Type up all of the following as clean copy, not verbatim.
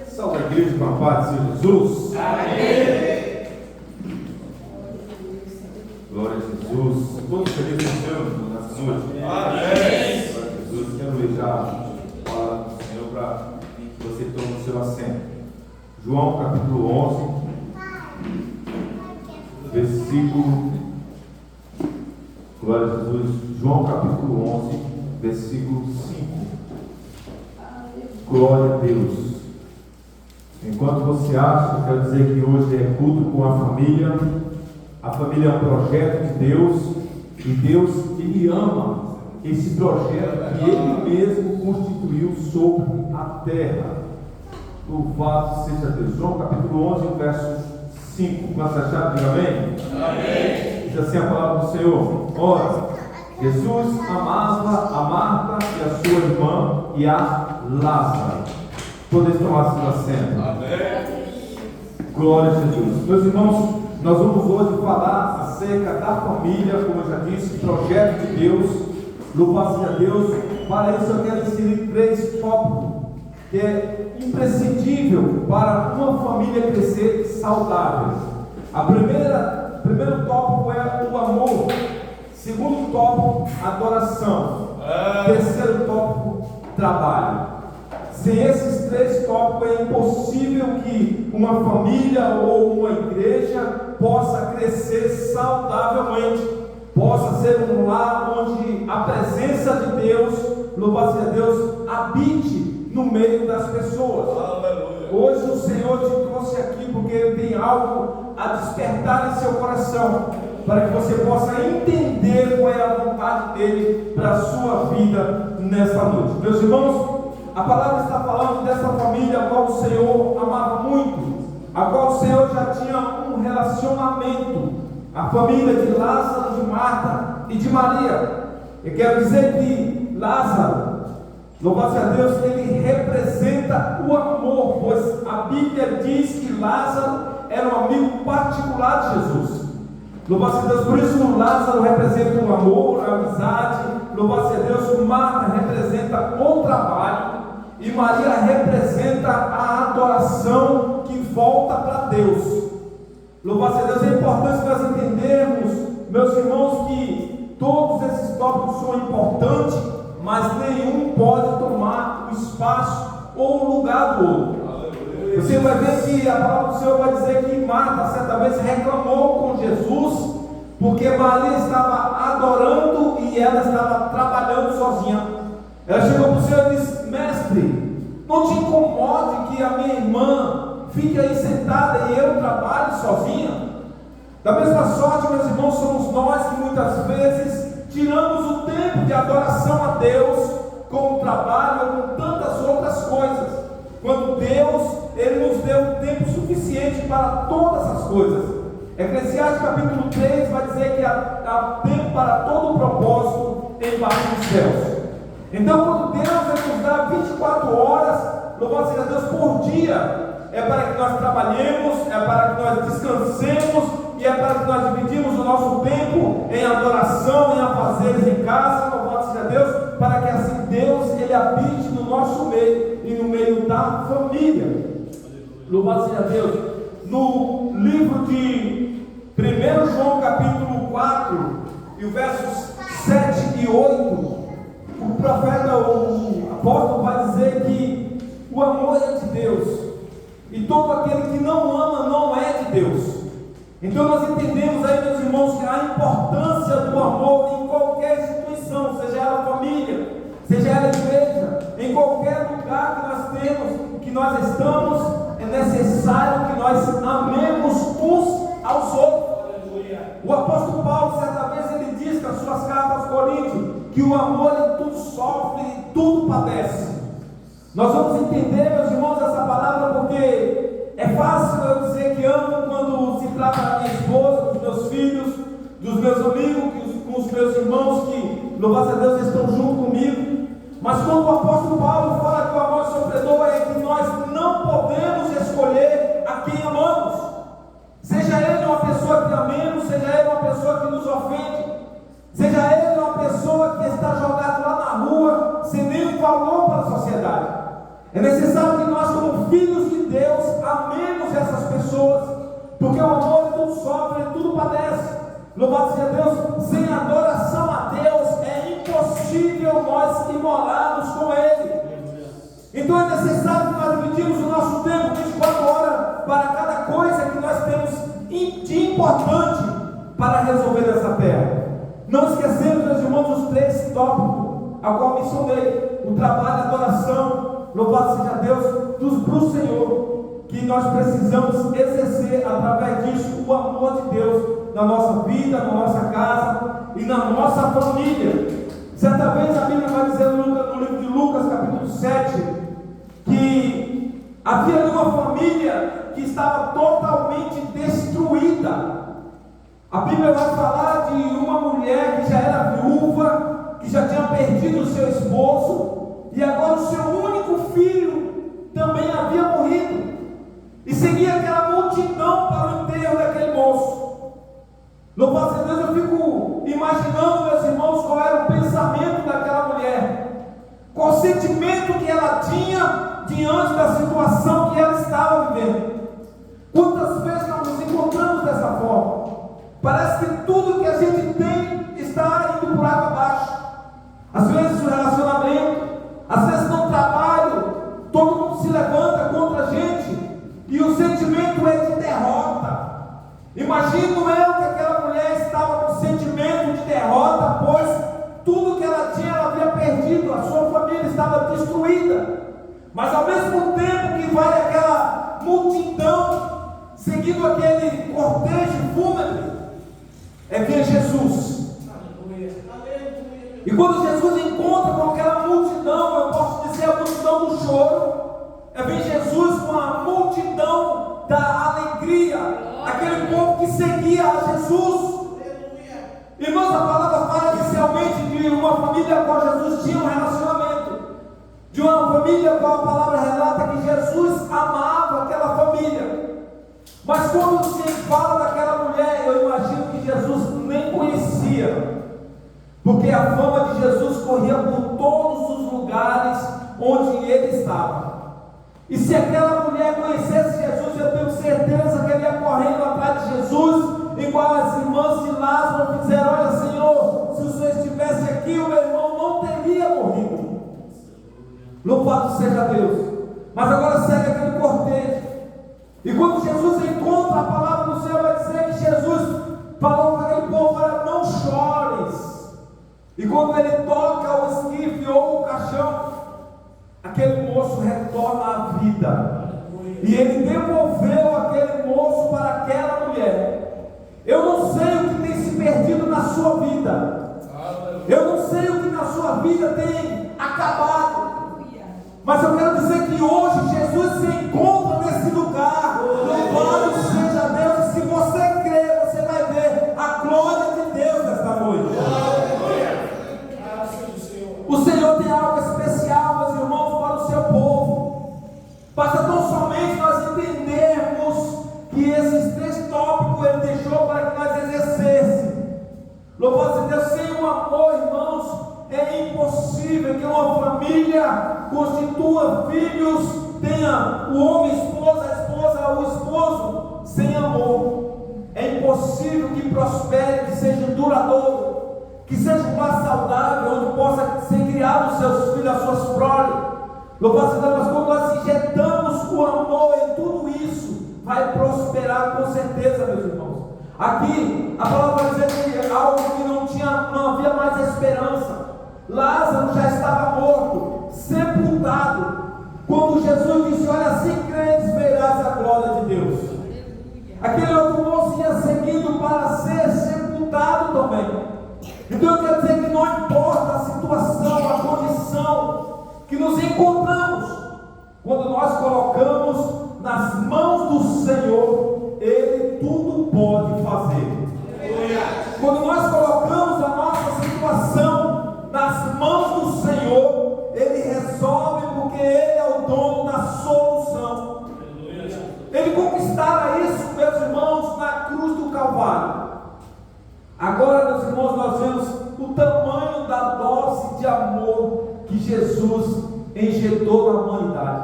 Salve a igreja com a paz de Jesus. Amém. Glória a Jesus. Todos felizes com Deus nessa noite. Amém. Glória a Jesus. Quero já a palavra do Senhor para que você tome o seu assento. João capítulo 11, versículo. Glória a Jesus. João capítulo 11, versículo 5. Glória a Deus. Enquanto você acha, eu quero dizer que hoje é culto com a família. A família é um projeto de Deus. E Deus, Ele ama esse projeto que Ele mesmo constituiu sobre a terra. Louvado seja Deus. João capítulo 11, verso 5. Quantos acharam? Diga amém. Amém. Diz assim a palavra do Senhor. Ora, Jesus amava a Marta e a sua irmã e a Lázaro. Podeis tomar seu assento. Amém. Glória a Jesus. Meus irmãos, nós vamos hoje falar acerca da família, como eu já disse, projeto de Deus. Louvado seja Deus. Para isso eu quero inserir 3 tópicos que é imprescindível para uma família crescer saudável. Primeiro tópico é o amor. Segundo tópico, adoração. Terceiro tópico, trabalho. Sem esses 3 tópicos é impossível que uma família ou uma igreja possa crescer saudavelmente, possa ser um lar onde a presença de Deus, louvado seja Deus, habite no meio das pessoas. Aleluia. Hoje o Senhor te trouxe aqui porque Ele tem algo a despertar em seu coração, para que você possa entender qual é a vontade dEle para a sua vida nesta noite. Meus irmãos, a palavra está falando dessa família a qual o Senhor amava muito, a qual o Senhor já tinha um relacionamento, a família de Lázaro, de Marta e de Maria. Eu quero dizer que Lázaro, louvado seja Deus, ele representa o amor, pois a Bíblia diz que Lázaro era um amigo particular de Jesus. Louvado seja Deus, por isso Lázaro representa o amor, a amizade. Louvado seja Deus, Marta representa o trabalho e Maria representa a adoração que volta para Deus. Louvado seja Deus, é importante nós entendermos, meus irmãos, que todos esses tópicos são importantes, mas nenhum pode tomar o espaço ou o lugar do outro. Você vai ver que a palavra do Senhor vai dizer que Marta certa vez reclamou com Jesus, porque Maria estava adorando e ela estava trabalhando sozinha. Ela chegou para o Senhor e disse: Mestre, não te incomode que a minha irmã fique aí sentada e eu trabalho sozinha? Da mesma sorte, meus irmãos, somos nós que muitas vezes tiramos o tempo de adoração a Deus com o trabalho ou com tantas outras coisas, quando Deus, Ele nos deu tempo suficiente para todas as coisas. Eclesiastes capítulo 3 vai dizer que há tempo para todo o propósito embaixo dos céus. Então, quando Deus nos dá 24 horas, louvado seja Deus, por dia, é para que nós trabalhemos, é para que nós descansemos, e é para que nós dividimos o nosso tempo em adoração, em afazeres em casa, louvado seja Deus, para que assim Deus, Ele habite no nosso meio e no meio da família. Louvado seja Deus. No livro de 1 João capítulo 4 e o versos 7 e 8, o profeta, o apóstolo vai dizer que o amor é de Deus, e todo aquele que não ama não é de Deus. Então nós entendemos aí, meus irmãos, que a importância do amor em qualquer instituição, seja ela família, seja ela igreja, em qualquer lugar que nós temos, que nós estamos, é necessário que nós amemos uns aos outros. O apóstolo Paulo, certa vez, ele diz nas suas cartas aos Coríntios, que o amor em tudo sofre e tudo padece. Nós vamos entender, meus irmãos, essa palavra, porque é fácil eu dizer que amo quando se trata da minha esposa, dos meus filhos, dos meus amigos, com os meus irmãos que, louvado seja Deus, estão junto comigo. Mas quando o apóstolo Paulo fala que o amor sofredor é que nós não podemos escolher a quem amamos, seja ele uma pessoa que amemos, seja ele uma pessoa que nos ofende, seja ele uma pessoa que está jogado lá na rua sem nenhum valor para a sociedade. É necessário que nós, como filhos de amemos essas pessoas, porque o amor tudo sofre, tudo padece. Louvado seja Deus. Sem adoração a Deus é impossível nós imorarmos com Ele. Então é necessário que nós dividimos o nosso tempo 24 horas para cada coisa que nós temos de importante para resolver essa terra. Não esquecemos, meus irmãos, os 3 tópicos a qual mencionei: o trabalho, a adoração, louvado seja Deus, do Senhor, que nós precisamos exercer através disso o amor de Deus na nossa vida, na nossa casa e na nossa família. Certa vez a Bíblia vai dizer no livro de Lucas, capítulo 7, que havia uma família que estava totalmente destruída. A Bíblia vai falar de uma mulher que já era viúva, que já tinha perdido o seu esposo, e agora o seu único filho também havia morrido, e seguia aquela multidão para o enterro daquele moço. Louvado seja Deus, eu fico imaginando, meus irmãos, qual era o pensamento daquela mulher, qual o sentimento que ela tinha diante da situação que ela estava vivendo. Quantas vezes nós nos encontramos dessa forma? Parece que tudo que a gente tem está indo por água abaixo. Às vezes o relacionamento, às vezes no trabalho, todo mundo se levanta contra a gente e o sentimento é de derrota. Imagino eu que aquela mulher estava com sentimento de derrota, pois tudo que ela tinha ela havia perdido, a sua família estava destruída. Mas ao mesmo tempo que vai aquela multidão seguindo aquele cortejo fúnebre, vem Jesus. E quando Jesus encontra com aquela multidão, eu posso dizer a multidão do choro, vem Jesus com a multidão da alegria, aquele povo que seguia a Jesus. Irmãos, a palavra fala inicialmente de uma família com a qual Jesus tinha um relacionamento, de uma família com a palavra relata que Jesus amava aquela família. Mas quando se fala daquela mulher, eu imagino que Jesus nem conhecia, porque a fama de Jesus corria por todos os lugares onde ele estava. E se aquela mulher conhecesse Jesus, eu tenho certeza que ele ia correndo atrás de Jesus, igual as irmãs de Lázaro fizeram: olha, Senhor, se o Senhor estivesse aqui, o meu irmão não teria morrido. Louvado seja Deus. Mas agora segue aquele cortejo. E quando Jesus encontra, a palavra do Senhor vai dizer que Jesus falou para aquele povo: olha, não chores. E quando ele toca o esquife ou o caixão, aquele moço retorna à vida. E ele devolveu aquele moço para aquela mulher. Eu não sei o que tem se perdido na sua vida. Eu não sei o que na sua vida tem acabado. Mas eu quero dizer que hoje Jesus se encontra nesse lugar. Louvado seja Deus. E se você crer, você vai ver a glória de Deus nesta noite. O Senhor tem algo especial, meus irmãos, para o seu povo. Basta tão somente nós entendermos que esses 3 tópicos Ele deixou para que nós exercêssemos. Louvado seja Deus. Sem o amor, irmãos, é impossível que uma família constitua filhos, tenha o homem, a esposa, o esposo, sem amor. É impossível que prospere, que seja duradouro, que seja um lar saudável, onde possa ser criado os seus filhos, as suas proles. Louvado seja Deus. Mas quando nós injetamos o amor em tudo isso, vai prosperar com certeza, meus irmãos. Aqui a palavra vai dizer que algo que não havia mais esperança. Lázaro já estava morto, sepultado. Quando Jesus disse: olha, se creres, verás a glória de Deus. Aquele outro moço ia seguindo para ser sepultado também. Então eu quero dizer que não importa a situação, a condição que nos encontramos, quando nós colocamos nas mãos do Senhor, Ele tudo pode fazer. Quando nós colocamos a nossa situação nas mãos do Senhor, Ele resolve, porque Ele é o dono da solução. Ele conquistara isso, meus irmãos, na cruz do Calvário. Agora, meus irmãos, nós vemos o tamanho da dose de amor que Jesus injetou na humanidade.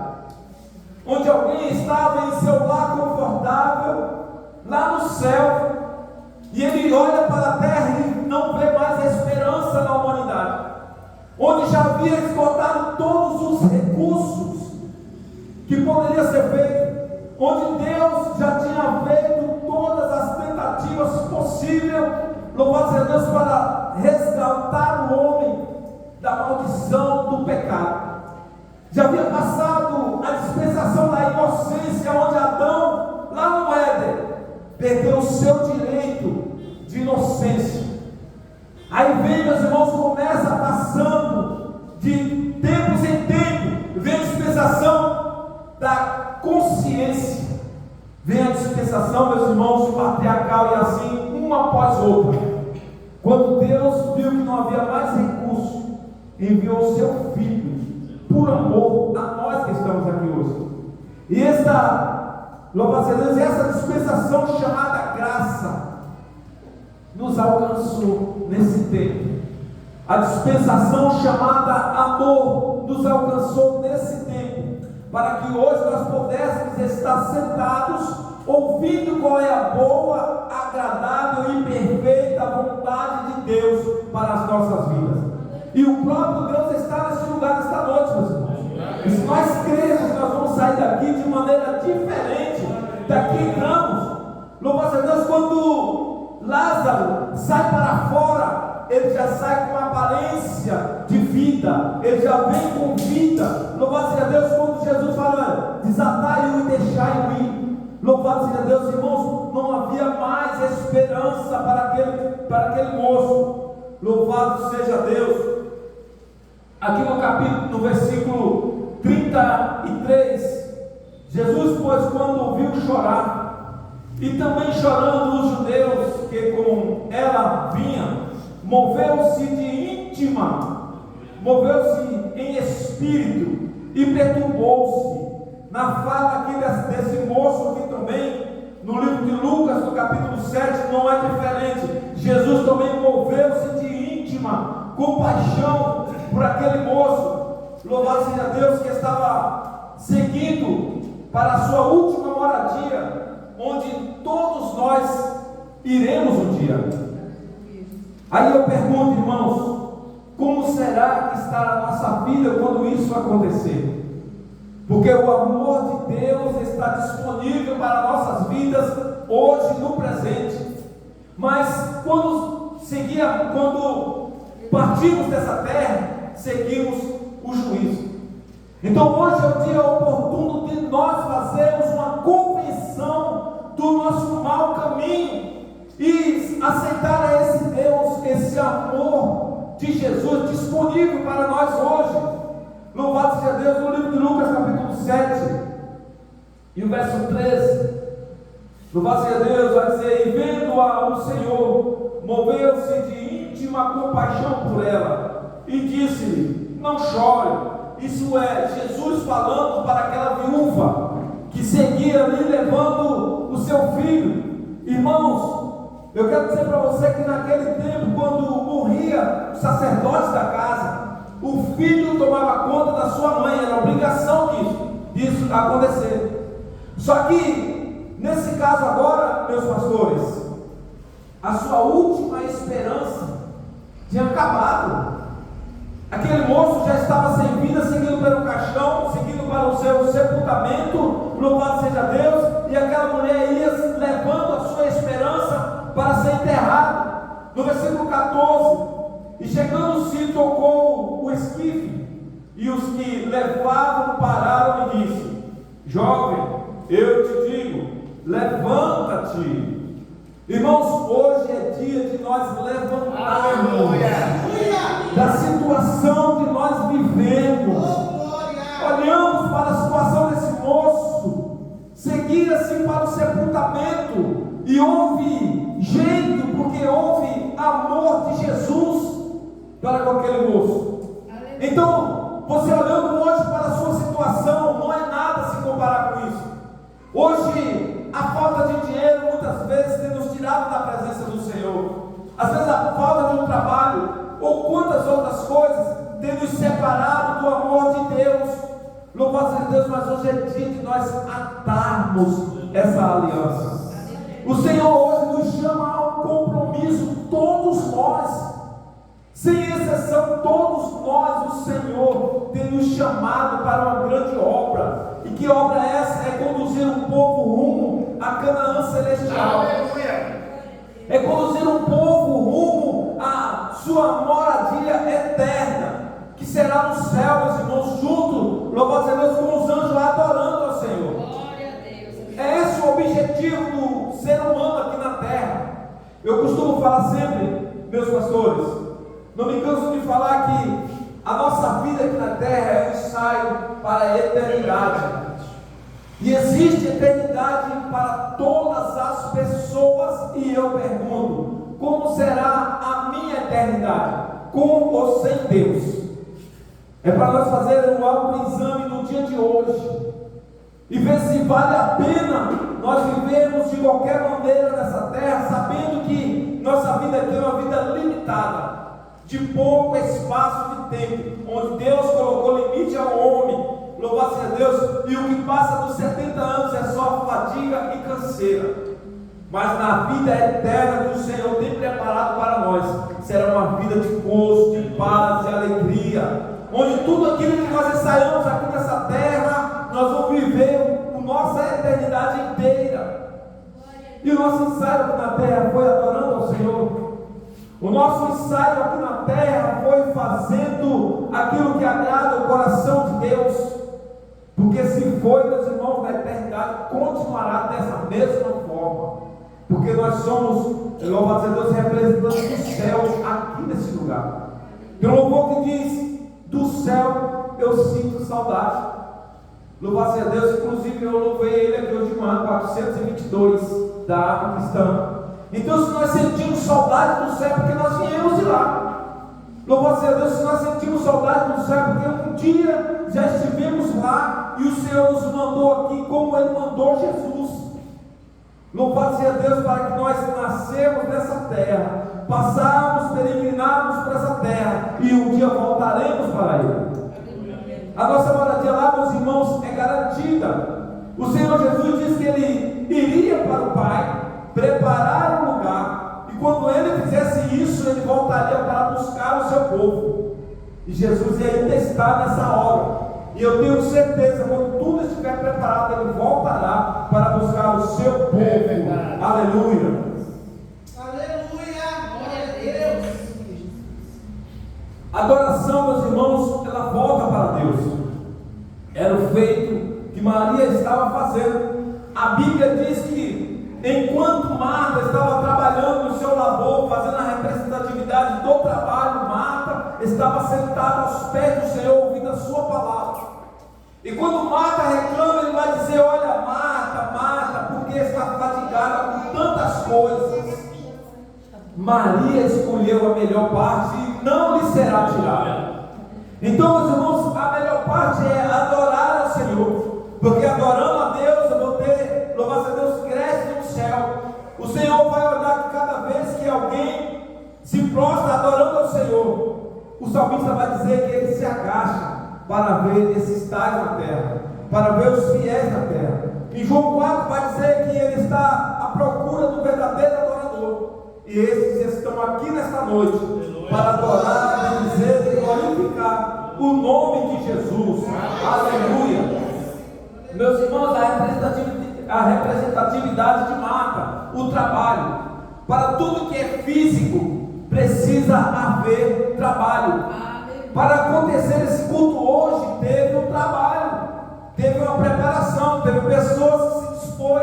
Onde alguém estava em seu lá no céu, e ele olha para a terra e não vê mais esperança na humanidade, onde já havia esgotado todos os recursos que poderia ser feito, onde Deus já tinha feito todas as tentativas possíveis, louvado seja Deus, para resgatar o homem da maldição do pecado. Já havia passado a dispensação da inocência, onde Adão, lá no Éden, perdeu o seu direito de inocência. Aí vem, meus irmãos, começa passando de tempos em tempo, vem a dispensação da consciência, vem a dispensação, meus irmãos, patriarcal, e assim, uma após outra. Quando Deus viu que não havia mais recurso, enviou o seu Filho, por amor a nós que estamos aqui hoje. E louvado seja Deus, essa dispensação chamada graça nos alcançou nesse tempo. A dispensação chamada amor nos alcançou nesse tempo, para que hoje nós pudéssemos estar sentados, ouvindo qual é a boa, agradável e perfeita vontade de Deus para as nossas vidas. E o próprio Deus está nesse lugar esta noite, meus irmãos. E se nós cremos, nós vamos sair daqui de maneira diferente. Daqui entramos. Louvado seja Deus, quando Lázaro sai para fora, ele já sai com aparência de vida, ele já vem com vida. Louvado seja Deus, quando Jesus fala, desatai-o e deixai-o ir. Louvado seja Deus, irmãos, não havia mais esperança para aquele moço. Louvado seja Deus. Aqui no versículo 33, Jesus, pois, quando viu chorar, e também chorando os judeus que com ela vinham, moveu-se em espírito e perturbou-se. Na fala aqui desse moço aqui também, no livro de Lucas, no capítulo 7, não é diferente. Jesus também moveu-se de íntima compaixão por aquele moço, louvado seja Deus, que estava seguindo para a sua última moradia, onde todos nós iremos um dia. Aí eu pergunto, irmãos, como será que estará a nossa vida quando isso acontecer? Porque o amor de Deus está disponível para nossas vidas hoje, no presente. Mas quando partimos dessa terra, seguimos o juízo. Então hoje é o dia oportuno de nós fazermos uma convenção do nosso mau caminho e aceitar a esse Deus, esse amor de Jesus disponível para nós hoje. Louvado seja Deus. No livro de Lucas capítulo 7 e o verso 13, louvado seja Deus, vai dizer: e vendo-a o Senhor, moveu-se de íntima compaixão por ela e disse-lhe: não chore. Isso é Jesus falando para aquela viúva que seguia ali levando o seu filho. Irmãos, eu quero dizer para você que naquele tempo, quando morria o sacerdote da casa, o filho tomava conta da sua mãe, era obrigação disso acontecer. Só que nesse caso agora, meus pastores, a sua última esperança tinha acabado. Aquele moço já estava sem vida, seguindo pelo caixão, seguindo para o seu sepultamento, louvado seja Deus, e aquela mulher ia levando a sua esperança para ser enterrada. No versículo 14, e chegando-se, tocou o esquife, e os que levavam pararam e disse: jovem, eu te digo, levanta-te. Irmãos, hoje é dia de nós levantarmos da situação que nós vivemos. Olhamos para a situação desse moço, seguia-se para o sepultamento, e houve jeito, porque houve amor de Jesus para com aquele moço. Então, você olhando hoje para a sua situação, não é nada se comparar com isso. Hoje, a falta de dinheiro muitas vezes tem nos tirado da presença do Senhor. Às vezes a falta de um trabalho, ou quantas outras coisas, tem nos separado do amor de Deus. Louvado seja Deus, mas hoje é dia de nós atarmos essa aliança. O Senhor hoje nos chama a um compromisso, todos nós, sem exceção, todos nós, o Senhor tem nos chamado para uma grande obra. E que obra é essa? É conduzir um povo rumo à Canaã celestial. Aleluia. É conduzir um povo rumo à sua moradia eterna, que será no céu, meus irmãos, junto, louvado seja Deus, com os anjos lá adorando ao Senhor. Glória a Deus. É esse o objetivo do ser humano aqui na terra. Eu costumo falar sempre, meus pastores, não me canso de falar que a nossa vida aqui na terra é um ensaio para a eternidade. E existe eternidade para todas as pessoas. E eu pergunto, como será a minha eternidade? Com ou sem Deus? É para nós fazermos um autoexame no dia de hoje e ver se vale a pena nós vivermos de qualquer maneira nessa terra, sabendo que nossa vida aqui é uma vida limitada, de pouco espaço de tempo, onde Deus colocou limite ao homem, louvado seja Deus, e o que passa dos 70 anos é só fadiga e canseira. Mas na vida eterna que o Senhor tem preparado para nós, será uma vida de gozo, de paz, de alegria, onde tudo aquilo que nós ensaiamos aqui nessa terra, nós vamos viver a nossa eternidade inteira. E o nosso ensaio aqui na terra foi adorando ao Senhor. O nosso ensaio aqui na terra foi fazendo aquilo que agrada o coração de Deus. Porque se foi, meus irmãos, na eternidade continuará dessa mesma forma. Porque nós somos, louvado seja Deus, representantes do céu aqui nesse lugar. Tem um louvor que diz: do céu eu sinto saudade. Louvado seja Deus, inclusive eu louvei ele aqui hoje de manhã, 422 da Arca Cristã. Então, se nós sentimos saudade do céu, porque nós viemos de lá. Louvado seja Deus, se nós sentimos saudade do céu, porque um dia já estivemos lá e o Senhor nos mandou aqui, como Ele mandou Jesus. Louvado seja Deus, para que nós nascemos nessa terra, passarmos, peregrinarmos para essa terra e um dia voltaremos para Ele. A nossa moradia lá, meus irmãos, é garantida. O Senhor Jesus disse que Ele iria para o Pai, preparar um lugar, e quando Ele fizesse isso, Ele voltaria para buscar o seu povo. E Jesus ainda está nessa obra. E eu tenho certeza, quando tudo estiver preparado, Ele voltará para buscar o seu povo. Aleluia. Aleluia. Glória a Deus. A adoração, meus irmãos, ela volta para Deus. Era o feito que Maria estava fazendo. A Bíblia diz que enquanto Marta estava trabalhando no seu labor, fazendo a representatividade do trabalho, Marta estava sentada aos pés do Senhor, ouvindo a sua palavra. E quando Marta reclama, ele vai dizer: olha, Marta, Marta, por que está fatigada com tantas coisas? Maria escolheu a melhor parte e não lhe será tirada. Então, meus irmãos, a melhor parte é adorar ao Senhor, porque adorando a Deus eu vou ter, louvado seja Deus, cresce no céu. O Senhor vai olhar que cada vez que alguém se prostra adorando ao Senhor, o salmista vai dizer que ele se agacha para ver esses tais na terra, para ver os fiéis na terra. Em João 4 vai dizer que ele está à procura do verdadeiro adorador. E esses estão aqui nesta noite para adorar, bendizer e glorificar o nome de Jesus. Aleluia. Meus irmãos, a representatividade de Marta, o trabalho. Para tudo que é físico, precisa haver trabalho. Para acontecer esse culto hoje, teve um trabalho, teve uma preparação, teve pessoas que se dispôs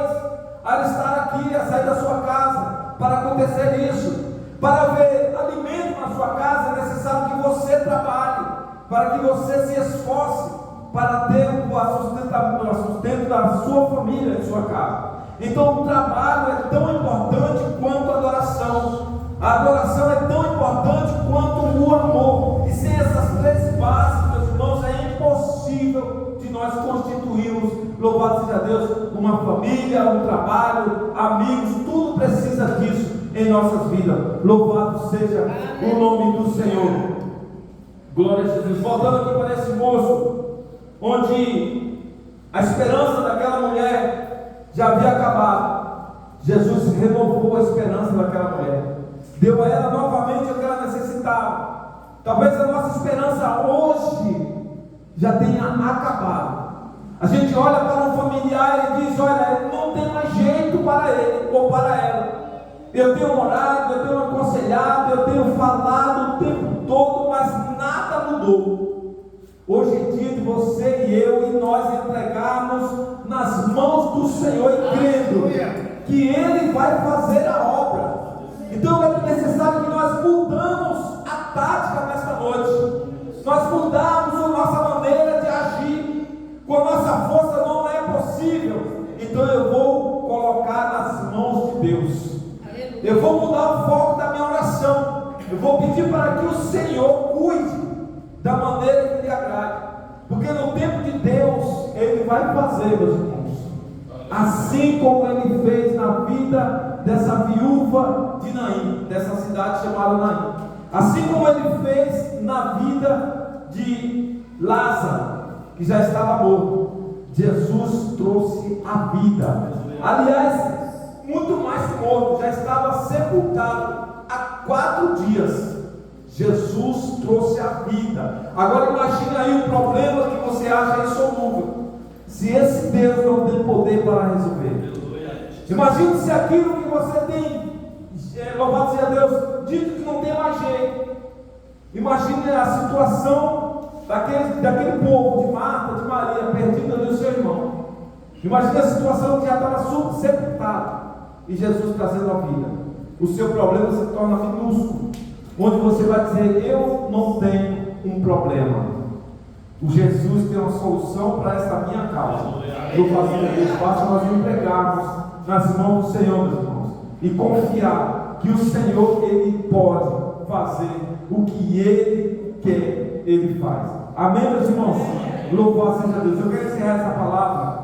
a estar aqui, a sair da sua casa, para acontecer isso. Para haver alimento na sua casa, é necessário que você trabalhe, para que você se esforce, para ter o sustento da sua família em sua casa. Então o trabalho é tão importante quanto a adoração. A adoração é tão importante quanto o amor. E sem essas três bases, meus irmãos, é impossível de nós constituirmos, louvado seja Deus, uma família, um trabalho, amigos. Tudo precisa disso em nossas vidas. Louvado seja o nome do Senhor. Glória a Jesus. Voltando aqui para esse moço, onde a esperança daquela mulher já havia acabado, Jesus esperança daquela mulher. Deu a ela novamente o que ela necessitava. Talvez a nossa esperança hoje já tenha acabado. A gente olha para um familiar e diz: olha, não tem mais jeito para ele ou para ela. Eu tenho orado, eu tenho aconselhado, eu tenho falado o tempo todo, mas nada mudou. Hoje é dia de você e eu e nós entregarmos nas mãos do Senhor e crendo que Ele vai fazer a obra. Então é necessário que nós mudamos a tática nesta noite. Nós mudamos a nossa maneira de agir. Com a nossa força não é possível. Então eu vou colocar nas mãos de Deus. Eu vou mudar o foco da minha oração. Eu vou pedir para que o Senhor cuide da maneira que lhe agrade. Porque no tempo de Deus, Ele vai fazer, meus irmãos. Assim como Ele fez na vida dessa viúva de Naim, dessa cidade chamada Naim. Assim como Ele fez na vida de Lázaro, que já estava morto. Jesus trouxe a vida. Aliás, muito mais que morto, já estava sepultado há 4 dias. Jesus trouxe a vida. Agora imagine aí o problema que você acha insolúvel. Se esse Deus não tem poder para resolver. Imagine se aquilo que você tem, louvado seja Deus, dito que não tem mais jeito. Imagine a situação daquele povo, de Marta, de Maria, perdida do seu irmão. Imagine a situação que já estava sepultada. E Jesus trazendo a vida. O seu problema se torna minúsculo. Onde você vai dizer: eu não tenho um problema. O Jesus tem uma solução para esta minha causa. Eu faço Deus, basta nós entregarmos nas mãos do Senhor, meus irmãos, e confiar que o Senhor, Ele pode fazer o que Ele quer, Ele faz. Amém, meus irmãos? Louvado seja Deus. Eu quero encerrar essa palavra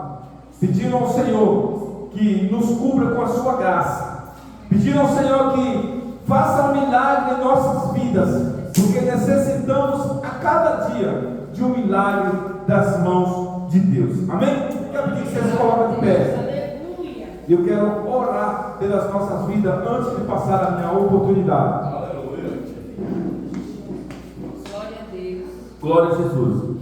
pedindo ao Senhor que nos cubra com a sua graça, pedindo ao Senhor que faça um milagre em nossas vidas, porque necessitamos a cada dia de um milagre das mãos de Deus. Amém? Quero pedir que você se coloque de pé. Eu quero orar pelas nossas vidas antes de passar a minha oportunidade. Glória a Deus. Glória a Jesus.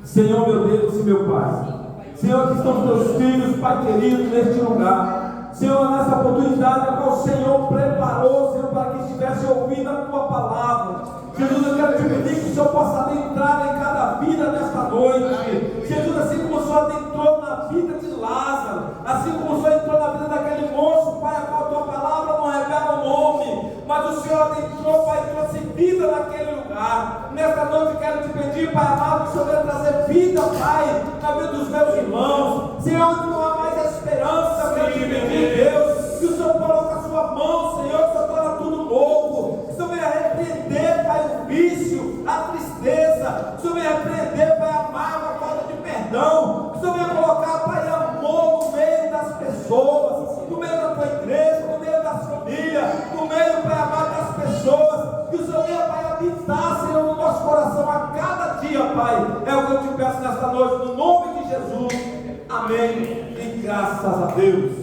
Senhor, meu Deus e meu Pai, Senhor, que estão os teus filhos, Pai querido, neste lugar. Senhor, nessa oportunidade a qual o Senhor preparou, Senhor, para que estivesse ouvindo a tua palavra. Jesus, eu quero te pedir que o Senhor possa adentrar em cada vida nesta noite. Jesus, assim como o Senhor adentrou na vida de Lázaro, assim como o Senhor entrou na vida daquele moço, Pai, a qual a tua palavra não revela o nome, mas o Senhor adentrou, Pai, trouxe vida naquele lugar. Nesta noite eu quero te pedir, Pai amado, que o Senhor venha trazer vida, Pai, na vida dos meus irmãos. Senhor, onde não há mais esperança, eu quero te pedir, Deus, que o Senhor coloque a sua mão, Senhor, que o Senhor torna tudo novo. Que o Senhor venha repreender, Pai, o vício, a tristeza. Que o Senhor venha repreender, Pai, a mágoa, a falta de perdão. Que o Senhor venha colocar, Pai, amor no meio das pessoas, no meio da tua igreja, no meio das famílias, no meio, Pai amado, das pessoas. Que o Senhor venha, Pai, habitar, Senhor, no nosso coração a cada dia, Pai. É o que eu te peço nesta noite, no nome de Jesus. Amém. E graças a Deus.